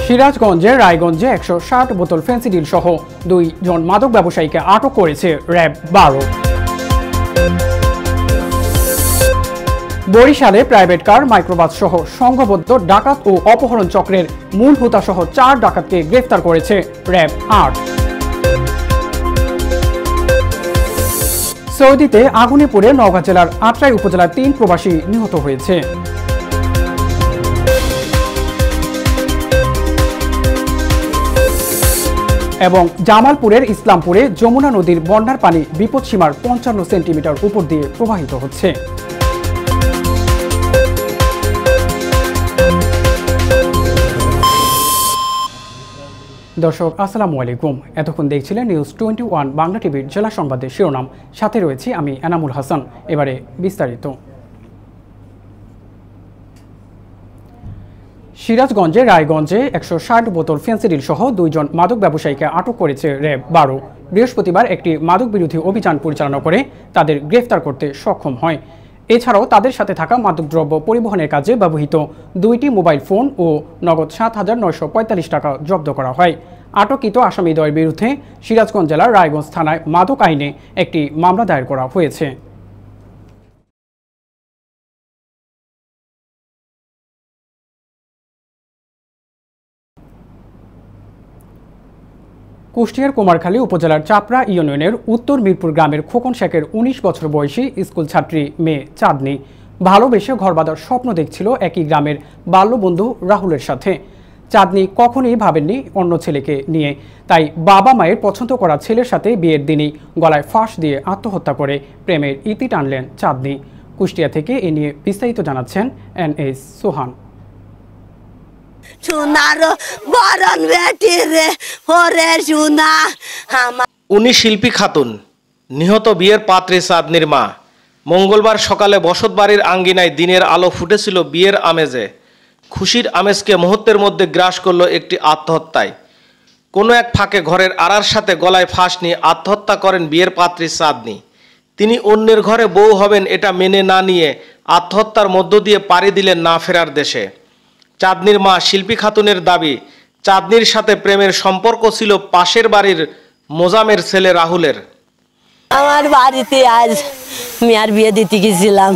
সিরাজগঞ্জের রায়গঞ্জে ১৬০ বোতল ফেন্সিডিল সহ ২ জন মাদক ব্যবসায়ীকে আটক করেছে র্যাব ১২। বরিশালে প্রাইভেট কার, মাইক্রোবাস সহ সংঘবদ্ধ ডাকাত ও অপহরণ চক্রের মূল হোতা সহ ৪ ডাকাতকে গ্রেফতার করেছে র্যাব ৮। সৌদিতে আগুনে পুড়ে নওগাঁ জেলার আত্রাই উপজেলার ৩ প্রবাসী নিহত হয়েছে। এবং জামালপুরের ইসলামপুরে যমুনা নদীর বন্যার পানি বিপদসীমার ৫৫ সেন্টিমিটার উপর দিয়ে প্রবাহিত হচ্ছে। দর্শক আসসালামু আলাইকুম, এতক্ষণ দেখছিলেন নিউজ 21 বাংলা টিভির জেলা সংবাদের শিরোনাম, সাথে রয়েছি আমি এনামুল হাসান। এবারে বিস্তারিত। সিরাজগঞ্জের রায়গঞ্জে ১৬০ বোতল ফেন্সিডিল সহ ২ জন মাদক ব্যবসায়ীকে আটক করেছে র্যাব ১২। বৃহস্পতিবার একটি মাদক বিরোধী অভিযান পরিচালনা করে তাদের গ্রেফতার করতে সক্ষম হয়। এছাড়াও তাদের সাথে থাকা মাদকদ্রব্য পরিবহনের কাজে ব্যবহৃত ২টি মোবাইল ফোন ও নগদ ৭,৯৪৫ টাকা জব্দ করা হয়। আটককৃত আসামিদ্বয়ের বিরুদ্ধে সিরাজগঞ্জ জেলার রায়গঞ্জ থানায় মাদক আইনে একটি মামলা দায়ের করা হয়েছে। কুষ্টিয়ার কুমারখালী উপজেলার চাপড়া ইউনিয়নের উত্তর মিরপুর গ্রামের খোকন শেখের ১৯ বছর বয়সী স্কুল ছাত্রী মেয়ে চাঁদনি ভালোবেসে ঘর বাঁধার স্বপ্ন দেখছিল একই গ্রামের বাল্যবন্ধু রাহুলের সাথে। চাঁদনি কখনোই ভাবেননি অন্য ছেলেকে নিয়ে, তাই বাবা মায়ের পছন্দ করা ছেলের সাথে বিয়ের দিনই গলায় ফাঁস দিয়ে আত্মহত্যা করে প্রেমের ইতি টানলেন চাঁদনি। কুষ্টিয়া থেকে এ নিয়ে বিস্তারিত জানাচ্ছেন NS সোহান। উনি শিল্পী খাতুন, নিহত বিয়ের পাত্রী চাঁদনির মা। মঙ্গলবার সকালে বসতবাড়ির আঙ্গিনায় দিনের আলো ফুটেছিল বিয়ের আমেজে। খুশির আমেজকে মুহূর্তের মধ্যে গ্রাস করলো একটি আত্মহত্যায়। কোনো এক ফাঁকে ঘরের আড়ার সাথে গলায় ফাঁস নিয়ে আত্মহত্যা করেন বিয়ের পাত্রী চাঁদনি। তিনি অন্যের ঘরে বউ হবেন এটা মেনে না নিয়ে আত্মহত্যার মধ্য দিয়ে পাড়ি দিলেন না ফেরার দেশে। চাঁদনির মা শিল্পী খাতুনের দাবি, চাঁদনির সাথে প্রেমের সম্পর্ক ছিল পাশের বাড়ির মোজামের ছেলে রাহুলের। আমার বাড়িতে আজ মেয়ের বিয়ে দিতে গেছিলাম,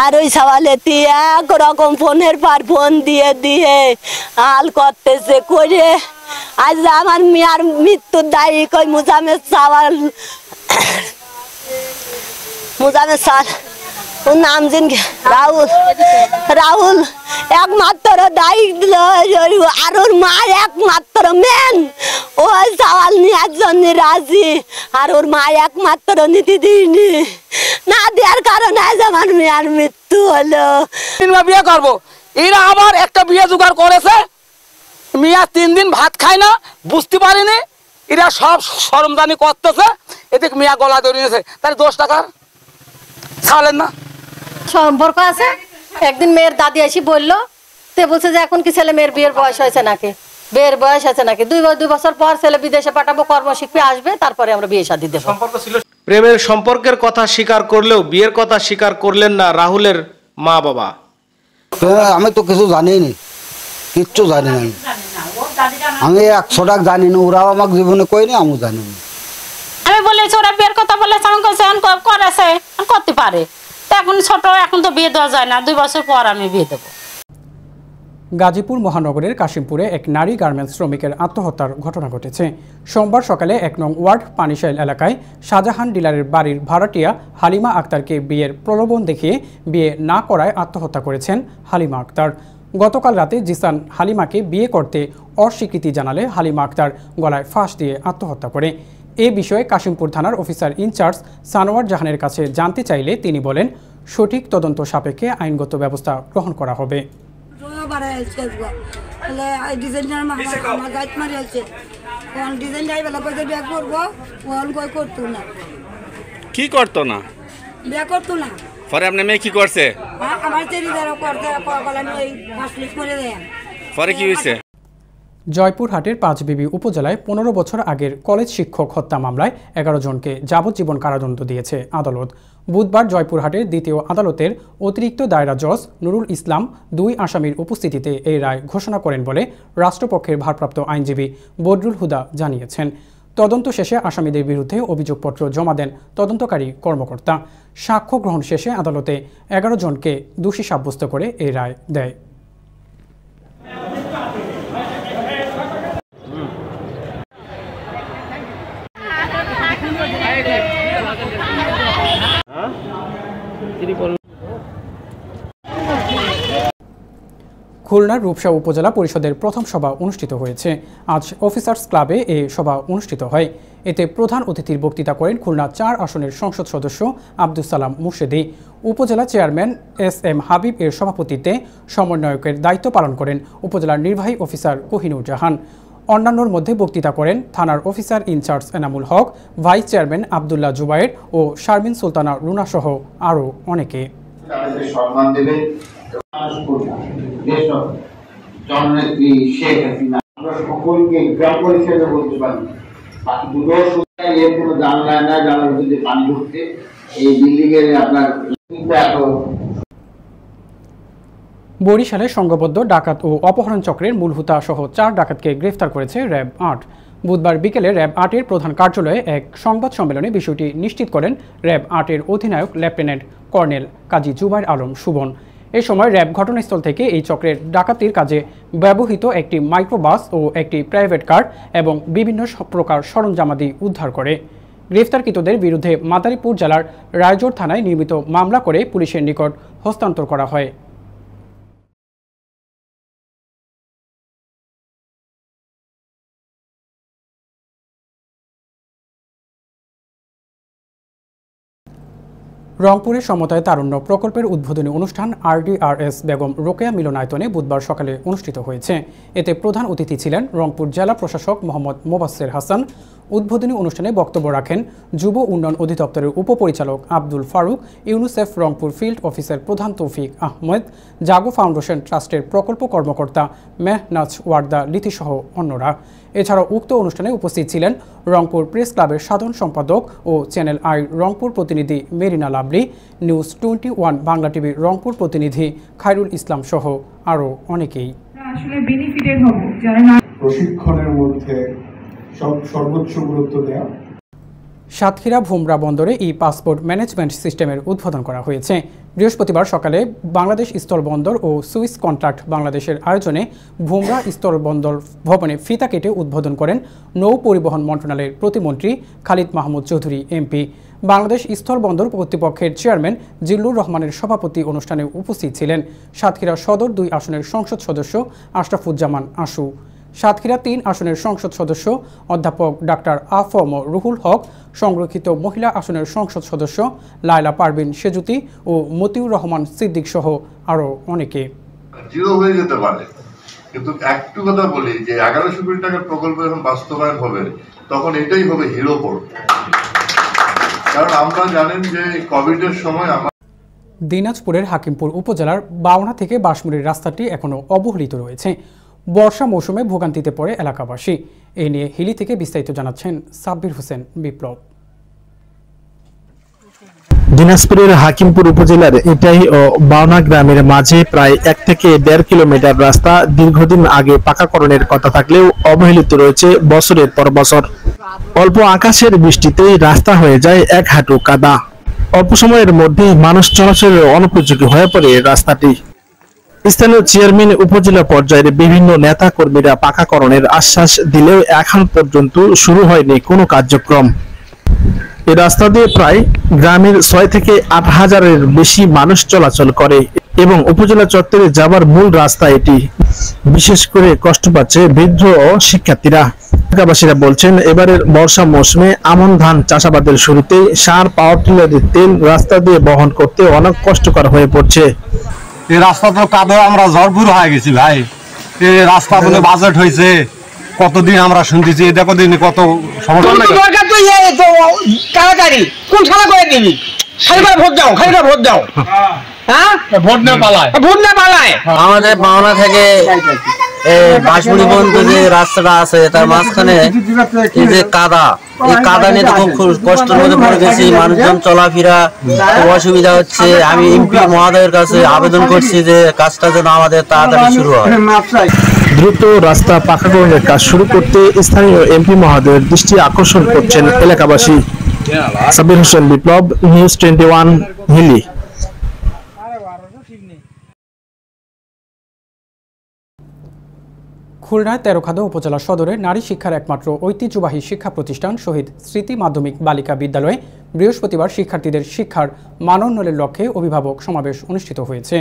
আর ওই সওয়ালেতে একরকম ফোনের পর ফোন দিয়ে দিয়ে হাল করতেছে করে আজ আমার মেয়ের মৃত্যুর দায়ী কই মোজামের সওয়াল ওর নাম জিন রাহুল। রাহুল একমাত্র দায়ী দিল, আর ওর মা একমাত্র মেন ওই সওয়াল নেওয়ার জন্য রাজি, আর ওর মা একমাত্র নীতি দিইনি, না দেওয়ার কারণে আজ আমার মেয়ের মৃত্যু হলো। বিয়ে করবো, এরা আবার একটা বিয়ে জোগাড় করেছে, মিয়া 3 দিন ভাত খায় না, বুঝতে পারিনি এরা সব সরমজানি করতেছে, এদিকে মিয়া গলা ধরিয়েছে, তাহলে 10 টাকার ছাড়লেন না সম্পর্ক আছে। একদিন মেয়ের দাদি এসে বললো, তে বলছে যে এখন কি ছেলে মেয়ের বিয়ের বয়স হয়েছে নাকি, বিয়ের বয়স আছে নাকি, 2 বছর পর ছেলে বিদেশে পাঠাবো, কর্ম শিখবে, আসবে, তারপরে আমরা বিয়ে শাদী দেব। প্রেমের সম্পর্কের কথা স্বীকার করলেও বিয়ের কথা স্বীকার করলেন না রাহুলের মা বাবা। আমি তো কিছু জানিনি, কিচ্ছু জানি না, আমি 100 টাকা জানি না, ওরাও আমাকে জীবনে কইনি, আমিও জানি না। আমি বলেছি ওরা বিয়ের কথা বলেছে, আমি করেছে করতে পারে, এখন ছোট, এখন তো বিয়ে দেওয়া যায় না, 2 বছর পর আমি বিয়ে দেবো। গাজীপুর মহানগরের কাশিমপুরে এক নারী গার্মেন্টস শ্রমিকের আত্মহত্যার ঘটনা ঘটেছে। সোমবার সকালে 1 নং ওয়ার্ড পানিশাইল এলাকায় শাহজাহান ডিলারের বাড়ির ভাড়াটিয়া হালিমা আক্তারকে বিয়ের প্রলোভন দেখিয়ে বিয়ে না করায় আত্মহত্যা করেছেন হালিমা আক্তার। গতকাল রাতে জিসান হালিমাকে বিয়ে করতে অস্বীকৃতি জানালে হালিমা আক্তার গলায় ফাঁস দিয়ে আত্মহত্যা করে। এ বিষয়ে কাশিমপুর থানার অফিসার ইনচার্জ সানোয়ার জাহানের কাছে জানতে চাইলে তিনি বলেন, সঠিক তদন্ত সাপেক্ষে আইনগত ব্যবস্থা গ্রহণ করা হবে। কি করতো না, বিয়ে করতো না, পরে আপনার মেয়ে কি করছে, আমার করতে পরে কি হয়েছে। জয়পুরহাটের পাঁচবিবি উপজেলায় 15 বছর আগের কলেজ শিক্ষক হত্যা মামলায় 11 জনকে যাবজ্জীবন কারাদণ্ড দিয়েছে আদালত। বুধবার জয়পুরহাটের দ্বিতীয় আদালতের অতিরিক্ত দায়রা জজ নুরুল ইসলাম 2 আসামির উপস্থিতিতে এই রায় ঘোষণা করেন বলে রাষ্ট্রপক্ষের ভারপ্রাপ্ত আইনজীবী বদরুল হুদা জানিয়েছেন। তদন্ত শেষে আসামিদের বিরুদ্ধে অভিযোগপত্র জমা দেন তদন্তকারী কর্মকর্তা। সাক্ষ্য গ্রহণ শেষে আদালতে 11 জনকে দোষী সাব্যস্ত করে এই রায় দেয়। খুলনার রূপসা উপজেলা পরিষদের প্রথম সভা অনুষ্ঠিত হয়েছে। আজ অফিসার্স ক্লাবে এই সভা অনুষ্ঠিত হয়। এতে প্রধান অতিথির বক্তৃতা করেন খুলনা 4 আসনের সংসদ সদস্য আব্দুল সালাম মুর্শেদি। উপজেলা চেয়ারম্যান SM হাবিব এর সভাপতিত্বে সমন্বয়কের দায়িত্ব পালন করেন উপজেলার নির্বাহী অফিসার কোহিনুর জাহান। অন্যান্যর মধ্যে বক্তৃতা করেন থানার officer in charge Enamul Haque, vice chairman Abdullah Zubair ও শারমিন সুলতানা রুনা সহ আরও অনেকে। জননেত্রী শেখ হাসিনা আমরা সকলকে গ্রাম পরিষদে বলতে পারি বাকি দুটো এর কোনো জানলায় না, জানলার মধ্যে পানি ঢুকছে এই বিল্ডিং এর আপনার বরিশালে সংঘবদ্ধ ডাকাত ও অপহরণ চক্রের মূল হুতা সহ 4 ডাকাতকে গ্রেফতার করেছে র্যাব 8। বুধবার বিকেলে র্যাব 8 এর প্রধান কার্যালয়ে এক সংবাদ সম্মেলনে বিষয়টি নিশ্চিত করেন র্যাব 8 এর অধিনায়ক লেফটেন্যান্ট কর্নেল কাজী জুবাইর আলম সুবন। এই সময় র্যাব ঘটনাস্থল থেকে এই চক্রের ডাকাতির কাজে ব্যবহৃত একটি মাইক্রোবাস ও একটি প্রাইভেট কার এবং বিভিন্ন প্রকার সরঞ্জামাদি উদ্ধার করে। গ্রেফতারকৃতদের বিরুদ্ধে মাদারীপুর জেলার রায়জোর থানায় নিয়মিত মামলা করে পুলিশের নিকট হস্তান্তর করা হয়। রংপুরের সমতায় তারুণ্য প্রকল্পের উদ্বোধনী অনুষ্ঠান RDRS বেগম রোকেয়া মিলনায়তনে বুধবার সকালে অনুষ্ঠিত হয়েছে। এতে প্রধান অতিথি ছিলেন রংপুর জেলা প্রশাসক মোহাম্মদ মোবাশ্বের হাসান। উদ্বোধনী অনুষ্ঠানে বক্তব্য রাখেন যুব উন্নয়ন অধিদপ্তরের উপপরিচালক Abdul Faruk, UNICEF Rangpur field officer প্রধান তৌফিক আহমেদ, জাগো ফাউন্ডেশন ট্রাস্টের প্রকল্প কর্মকর্তা মেহনাজ ওয়ার্দা লিথিসহ অন্যরা। এছাড়াও উক্ত অনুষ্ঠানে উপস্থিত ছিলেন রংপুর প্রেস ক্লাবের সাধারণ সম্পাদক ও চ্যানেল আই রংপুর প্রতিনিধি মেরিনা লাভলি, নিউজ 21 বাংলা টিভির রংপুর প্রতিনিধি খায়রুল ইসলাম সহ আরও অনেকেই। আসলে বেনিফিটেড হব যারা প্রশিক্ষণের মধ্যে সর্বোচ্চ গুরুত্ব দেওয়া। সাতক্ষীরা ভুমরা বন্দরে পাসপোর্ট ম্যানেজমেন্ট সিস্টেমের উদ্বোধন করা হয়েছে। বৃহস্পতিবার সকালে বাংলাদেশ স্থল বন্দর ও সুইস কন্ট্রাক্ট বাংলাদেশের আয়োজনে ভুমরা স্থল বন্দর ভবনে ফিতা কেটে উদ্বোধন করেন নৌ পরিবহন মন্ত্রণালয়ের প্রতিমন্ত্রী খালিদ মাহমুদ চৌধুরী MP। বাংলাদেশ স্থল বন্দর কর্তৃপক্ষের চেয়ারম্যান জিল্লুর রহমানের সভাপতি অনুষ্ঠানে উপস্থিত ছিলেন সাতক্ষীরা সদর 2 আসনের সংসদ সদস্য আশরাফুজ্জামান আশু, সাতক্ষীরা 3 আসনের সংসদ সদস্য অধ্যাপক ডাক্তার আফম রুহুল হক, সংরক্ষিত মহিলা আসনের সংসদ সদস্য লায়লা পারভিন সেজুতি ও মতিউর রহমান সিদ্দিক সহ আরও অনেকে। জিরো হয়ে যেতে পারে, কিন্তু একটু কথা বলি যে 1100 কোটি টাকার প্রকল্প যখন বাস্তবায়ন হবে তখন এটাই হবে হিরো পোর্ট। কারণ আমরা জানেন যে কোভিডের সময় দিনাজপুরের হাকিমপুর উপজেলার বাওনা থেকে বাঁশমুড়ির রাস্তাটি এখনও অবহেলিত রয়েছে। বর্ষা মৌসুমে ভোগান্তিতে পড়ে এলাকাবাসী। এ নিয়ে হিলি থেকে বিস্তারিত জানাচ্ছেন সাব্বির হোসেন বিপ্লব। দিনাজপুরের হাকিমপুর উপজেলার এটাই ও বাওনা গ্রামের মাঝে প্রায় 1 থেকে 1.5 কিলোমিটার রাস্তা দীর্ঘদিন আগে পাকাকরণের কথা থাকলেও অবহেলিত রয়েছে বছরের পর বছর। অল্প আকাশের বৃষ্টিতেই রাস্তা হয়ে যায় 1 হাঁটু কাদা। অল্প সময়ের মধ্যে মানুষ চলাচলের অনুপযোগী হয়ে পড়ে রাস্তাটি। স্থানীয় চেয়ারম্যান উপজেলা পর্যায়ের বিভিন্ন নেতা কর্মীরা পাকাকরণের আশ্বাস দিলেও এখন পর্যন্ত শুরু হয়নি কোনো কার্যক্রম। এই রাস্তা দিয়ে প্রায় গ্রামের 6 থেকে 8 হাজারের বেশি মানুষ চলাচল করে এবং উপজেলা চত্বরে যাবার মূল রাস্তা এটি। বিশেষ করে কষ্ট পাচ্ছে বৃদ্ধ ও শিক্ষার্থীরা। এলাকাবাসীরা বলছেন এবারের বর্ষা মৌসুমে আমন ধান চাষাবাদের শুরুতে সার পাওয়ার টিলারের তেল রাস্তা দিয়ে বহন করতে অনেক কষ্টকর হয়ে পড়ছে। এই রাস্তা তো কাদো আমরা জরপুর হয়ে গেছি ভাই। এই রাস্তা বলে বাজেট হয়েছে কতদিন আমরা শুনতেছি, দেখো দিন কত সমস্যা। কোন শালা করে দিবি খালিবার ভোট দাও, খালিবার ভোট দাও, হ্যাঁ ভোট না পালায়, ভোট না পালায়। আমাদের পাওনা থেকে বাঁশবুড়ি পর্যন্ত যে রাস্তাটা আছে তার মাঝখানে এই যে কাদা, এই কাদা নিয়ে তো খুব কষ্টের মধ্যে পড়ে গেছি, মানুষজন চলাফেরা খুব অসুবিধা হচ্ছে। আমি এমপি মহোদয়ের কাছে আবেদন করছি যে কাজটা যেন আমাদের তাড়াতাড়ি শুরু হয়। দ্রুত রাস্তা পাকাকরণের কাজ শুরু করতে স্থানীয় এমপি মহোদয়ের দৃষ্টি আকর্ষণ করছেন এলাকাবাসী। সাবির হোসেন বিপ্লব, নিউজ 21, হিলি। খুলনার তেরোখাদা উপজেলা সদরে নারী শিক্ষার একমাত্র ঐতিহ্যবাহী শিক্ষা প্রতিষ্ঠান শহীদ স্মৃতি মাধ্যমিক বালিকা বিদ্যালয়ে বৃহস্পতিবার শিক্ষার্থীদের শিক্ষার মানোন্নয়নের লক্ষ্যে অভিভাবক সমাবেশ অনুষ্ঠিত হয়েছে।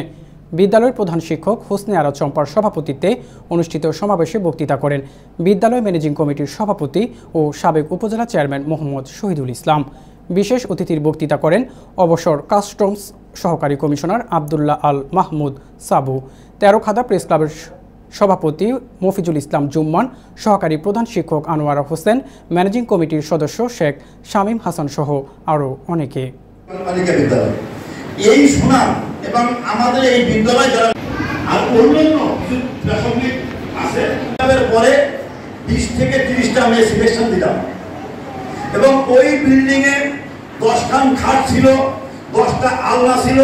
বিদ্যালয়ের প্রধান শিক্ষক হোসনে আরা চম্পার সভাপতিত্বে অনুষ্ঠিত সমাবেশে বক্তৃতা করেন বিদ্যালয় ম্যানেজিং কমিটির সভাপতি ও সাবেক উপজেলা চেয়ারম্যান মোহাম্মদ শহীদুল ইসলাম। বিশেষ অতিথির বক্তৃতা করেন অবসর কাস্টমস সহকারী কমিশনার আবদুল্লাহ আল মাহমুদ সাবু, তেরোখাদা প্রেস ক্লাবের সভাপতি মফিজুল ইসলাম জুম্মান, সহকারী প্রধান শিক্ষক আনোয়ারা হোসেন, ম্যানেজিং কমিটির সদস্য শেখ শামীম হাসান সহ আরও অনেকে। এই সুনাম এবং আমাদের এই বিদ্যালয় যারা আর অন্যান্য প্রাসঙ্গিক আছে পরে 20 থেকে 30টা আমি সিলেকশন দিলাম এবং ওই বিল্ডিং এ 10খান খাট ছিল, 10টা আলনা ছিল।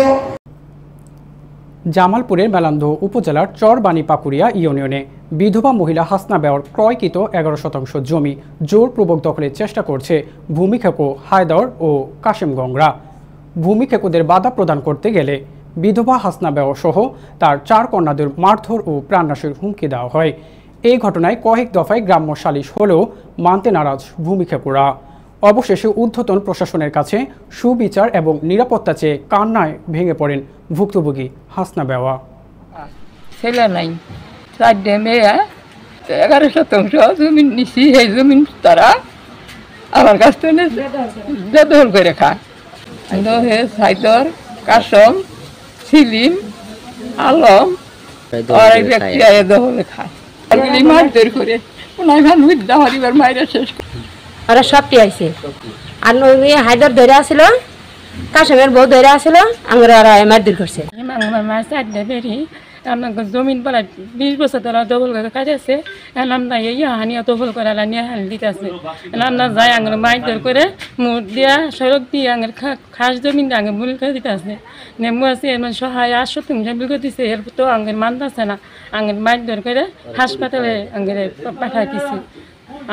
জামালপুরের মেলান্দহ উপজেলার চরবানি পাকুড়িয়া ইউনিয়নে বিধবা মহিলা হাসনা বেওর ক্রয়কৃত 11% জমি জোরপূর্বক দখলের চেষ্টা করছে ভূমিক্ষেকো হায়দর ও কাশেম গংরা। ভূমিক্ষেকোদের বাধা প্রদান করতে গেলে বিধবা হাসনা বেওর সহ তার 4 কন্যাদের মারধর ও প্রাণনাশের হুমকি দেওয়া হয়। এই ঘটনায় কয়েক দফায় গ্রাম্য সালিশ হলেও মানতে নারাজ ভূমিক্ষেকোরা। অবশেষে ঊর্ধ্বতন প্রশাসনের কাছে সুবিচার এবং নিরাপত্তা চেয়ে কান্নায় ভেঙে পড়েন ভুক্তভোগী হাসনা বেওয়া। ছেলে নাই, 4 মেয়ে, 11% জমি নিছি। এই জমি তারা আমার কাছ থেকে বেদখল করে খায়। সাইদর, কাসম, সিলিম, আলম আর এই ব্যক্তি দখলে খায়। মারধর করে পরিবার মায়েরা শেষ করে ওরা সবটি আইছে। আর হায়দর ধরে আসছিল, কাশেমের বউ ধরে আসছিল, আমরা ওরা মারধর করছে। আমাকে জমিন বলা 20 বছর ধরে দখল করে কাটাছে। আমরা এই হানিয়া দখল করে নিয়ে হাল দিতেছে। আমরা যাই আঙের মারধর করে মুখ দিয়া সড়ক দিয়ে আঙের খাস জমিন আঙে বুল করে দিতেছে। নেমু আছে এর মানে সহায় 800 বুল করে দিছে। এর তো আঙের মানতেছে না, আঙের মারধর করে হাসপাতালে আঙের পাঠাই দিছে।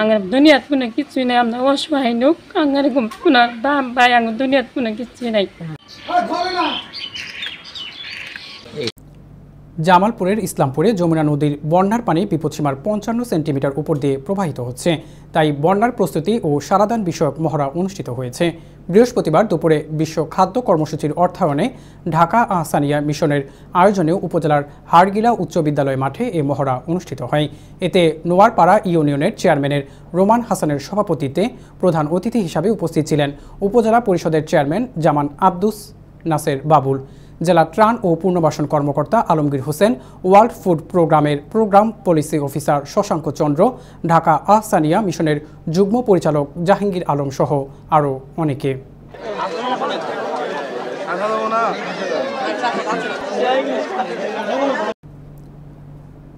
আঙের দুনিয়াত কোনো কিছুই নাই। আমরা অসহায় লোক, আঙের কোনো দাম পাই, আঙের দুনিয়াত কোনো কিছুই নাই। জামালপুরের ইসলামপুরে যমুনা নদীর বন্যার পানি বিপদসীমার 55 সেন্টিমিটার উপর দিয়ে প্রবাহিত হচ্ছে। তাই বন্যার প্রস্তুতি ও সারাদান বিষয়ক মহড়া অনুষ্ঠিত হয়েছে। বৃহস্পতিবার দুপুরে বিশ্ব খাদ্য কর্মসূচির অর্থায়নে ঢাকা আহসানিয়া মিশনের আয়োজনে উপজেলার হাড়গিলা উচ্চ বিদ্যালয় মাঠে এ মহড়া অনুষ্ঠিত হয়। এতে নোয়ারপাড়া ইউনিয়নের চেয়ারম্যানের রোমান হাসানের সভাপতিত্বে প্রধান অতিথি হিসাবে উপস্থিত ছিলেন উপজেলা পরিষদের চেয়ারম্যান জামান আব্দুস নাসের বাবুল, জেলা ত্রাণ ও পুনর্বাসন কর্মকর্তা আলমগীর হোসেন, ওয়ার্ল্ড ফুড প্রোগ্রামের প্রোগ্রাম পলিসি অফিসার শশাঙ্ক চন্দ্র, ঢাকা আহসানিয়া মিশনের যুগ্ম পরিচালক জাহাঙ্গীর আলম সহ আরও অনেকে।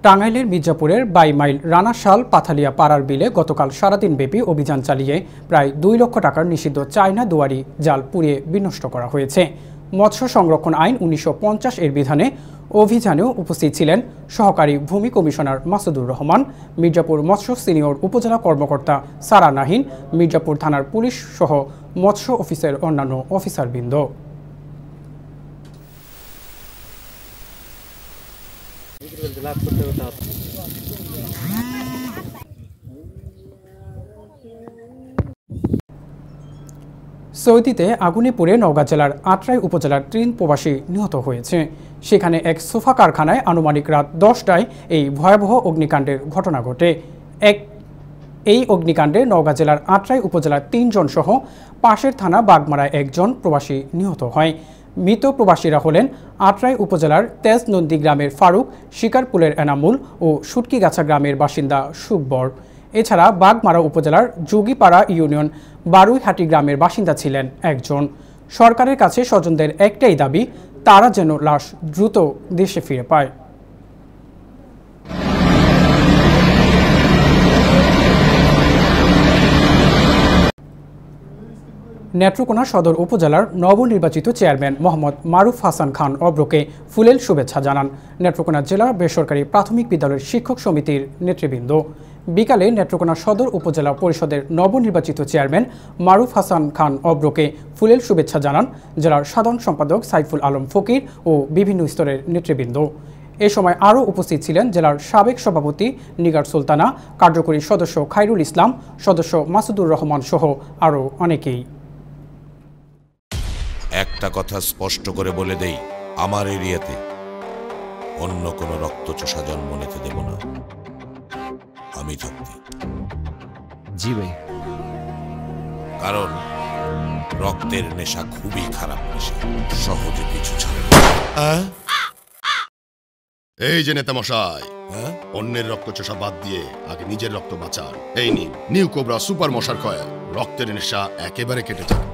টাঙ্গাইলের মির্জাপুরের 22 মাইল রানাশাল পাথালিয়া পাড়ার বিলে গতকাল সারাদিন ব্যাপী অভিযান চালিয়ে প্রায় 2 লক্ষ টাকার নিষিদ্ধ চায়না দুয়ারি জাল পুড়িয়ে বিনষ্ট করা হয়েছে। মৎস্য সংরক্ষণ আইন 1950 এর বিধানে অভিযানেও উপস্থিত ছিলেন সহকারী ভূমি কমিশনার মাসুদুর রহমান, মির্জাপুর মৎস্য সিনিয়র উপজেলা কর্মকর্তা সারা নাহিন, মির্জাপুর থানার পুলিশ সহ মৎস্য অফিসের অন্যান্য অফিসারবৃন্দ। সৌদিতে আগুনে পুড়ে নওগাঁ জেলার আত্রাই উপজেলার 3 প্রবাসী নিহত হয়েছে। সেখানে এক সোফা কারখানায় আনুমানিক রাত 10টায় এই ভয়াবহ অগ্নিকাণ্ডের ঘটনা ঘটে। এই অগ্নিকাণ্ডে নওগাঁ জেলার আত্রাই উপজেলার 3 জন সহ পাশের থানা বাগমারায় 1 জন প্রবাসী নিহত হয়। মৃত প্রবাসীরা হলেন আত্রাই উপজেলার তেজনন্দী গ্রামের ফারুক, শিকারপুলের এনামুল ও সুটকিগাছা গ্রামের বাসিন্দা সুকবর। এছাড়া বাগমারা উপজেলার যোগীপাড়া ইউনিয়ন বারুইহাটি গ্রামের বাসিন্দা ছিলেন 1 জন। সরকারের কাছে স্বজনদের একটাই দাবি, তারা যেন লাশ দ্রুত দেশে ফিরে পায়। নেত্রকোনা সদর উপজেলার নবনির্বাচিত চেয়ারম্যান মোহাম্মদ মারুফ হাসান খান অব্রকে ফুলেল শুভেচ্ছা জানান নেত্রকোনা জেলা বেসরকারি প্রাথমিক বিদ্যালয়ের শিক্ষক সমিতির নেতৃবৃন্দ। বিকালে নেত্রকোনা সদর উপজেলা পরিষদের নবনির্বাচিত চেয়ারম্যান মারুফ হাসান খান অব্রকে ফুলেল শুভেচ্ছা জানান জেলার সাধারণ সম্পাদক সাইফুল আলম ফকির ও বিভিন্ন স্তরের নেতৃবৃন্দ। এ সময় আরও উপস্থিত ছিলেন জেলার সাবেক সভাপতি নিগার সুলতানা, কার্যকরী সদস্য খায়রুল ইসলাম, সদস্য মাসুদুর রহমান সহ আরও অনেকেই। একটা কথা স্পষ্ট করে বলে দেই, আমার এরিয়াতে অন্য কোনো রক্তচোষা জন্ম নিতে দেব না আমি থাকতে। জি ভাই। কারণ রক্তের নেশা খুবই খারাপ নেশা, সহজে পিছু ছাড়ে। এই যে নেতা মশাই, অন্যের রক্তচোষা বাদ দিয়ে আগে নিজের রক্ত বাঁচান। এই নিন নিউ কোবরা সুপার মশার কয়েল, রক্তের নেশা একেবারে কেটে যায়।